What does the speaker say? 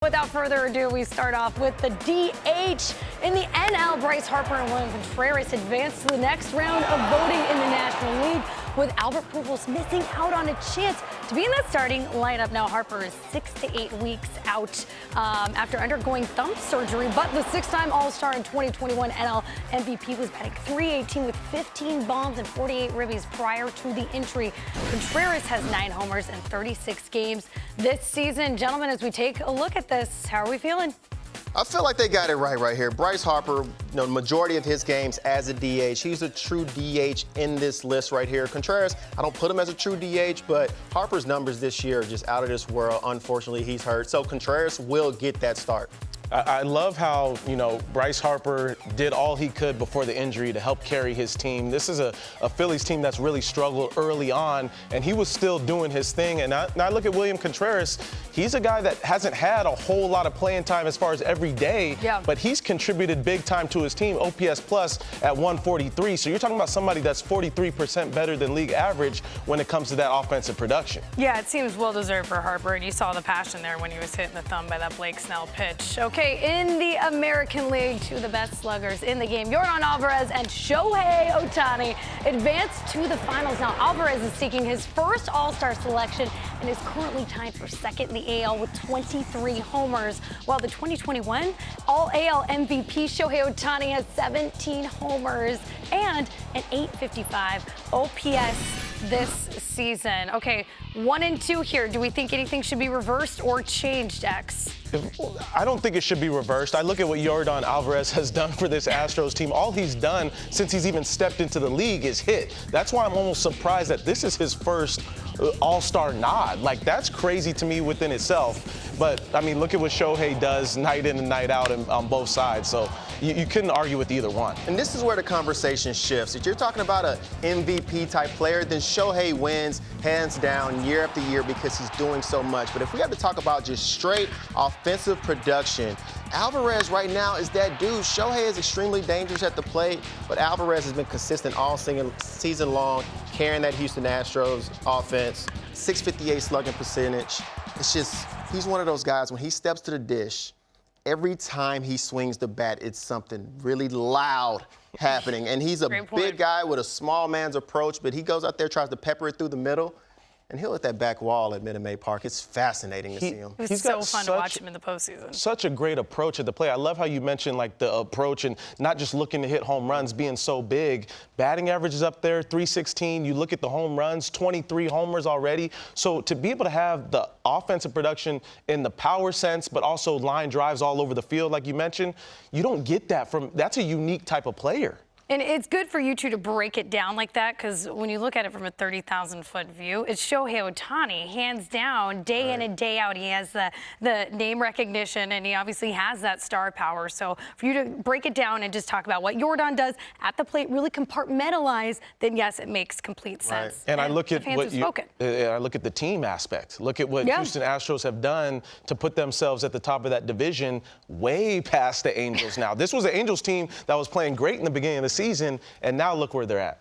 Without further ado, we start off with the DH. In the NL, Bryce Harper and William Contreras advanced to the next round of voting in the National League, with Albert Pujols missing out on a chance to be in that starting lineup. Now, Harper is 6 to 8 weeks out after undergoing thumb surgery, but the six-time All-Star and 2021 NL MVP was batting .318 with 15 bombs and 48 ribbies prior to the injury. Contreras has 9 homers in 36 games this season. Gentlemen, as we take a look at this, how are we feeling? I feel like they got it right here. Bryce Harper, majority of his games as a DH. He's a true DH in this list right here. Contreras, I don't put him as a true DH, but Harper's numbers this year are just out of this world. Unfortunately, he's hurt. So Contreras will get that start. I love how, Bryce Harper did all he could before the injury to help carry his team. This is a Phillies team that's really struggled early on, and he was still doing his thing. And I look at William Contreras. He's a guy that hasn't had a whole lot of playing time as far as every day, but he's contributed big time to his team, OPS plus at 143. So you're talking about somebody that's 43% better than league average when it comes to that offensive production. Yeah, it seems well-deserved for Harper, and you saw the passion there when he was hitting the thumb by that Blake Snell pitch. Okay, in the American League, two of the best sluggers in the game, Yordan Alvarez and Shohei Otani, advanced to the finals. Now, Alvarez is seeking his first All-Star selection and is currently tied for second in the AL with 23 homers, while the 2021 All-AL MVP Shohei Otani has 17 homers and an .855 OPS this season. Okay, 1 and 2 here. Do we think anything should be reversed or changed, X? I don't think it should be reversed. I look at what Yordan Alvarez has done for this Astros team. All he's done since he's even stepped into the league is hit. That's why I'm almost surprised that this is his first All-Star nod. Like, that's crazy to me within itself. But, I mean, look at what Shohei does night in and night out on both sides. So you couldn't argue with either one. And this is where the conversation shifts. If you're talking about an MVP-type player, then Shohei wins hands down year after year because he's doing so much. But if we have to talk about just straight offensive production, Alvarez right now is that dude. Shohei is extremely dangerous at the plate, but Alvarez has been consistent all season long, carrying that Houston Astros offense, .658 slugging percentage. It's just, he's one of those guys, when he steps to the dish, every time he swings the bat, it's something really loud happening. And he's a big guy with a small man's approach, but he goes out there, tries to pepper it through the middle, and he'll hit that back wall at Minute Maid Park. It's fascinating to see him. It was so fun to watch him in the postseason. Such a great approach at the plate. I love how you mentioned, like, the approach and not just looking to hit home runs, being so big. Batting average is up there, .316. You look at the home runs, 23 homers already. So to be able to have the offensive production in the power sense, but also line drives all over the field, like you mentioned, you don't get that that's a unique type of player. And it's good for you two to break it down like that, because when you look at it from a 30,000-foot view, it's Shohei Otani, hands down, day in and day out. He has the name recognition, and he obviously has that star power. So for you to break it down and just talk about what Yordan does at the plate, really compartmentalize, then yes, it makes complete sense. And I look at I look at the team aspect. Look at what Houston Astros have done to put themselves at the top of that division, way past the Angels now. This was an Angels team that was playing great in the beginning of the season, and now look where they're at.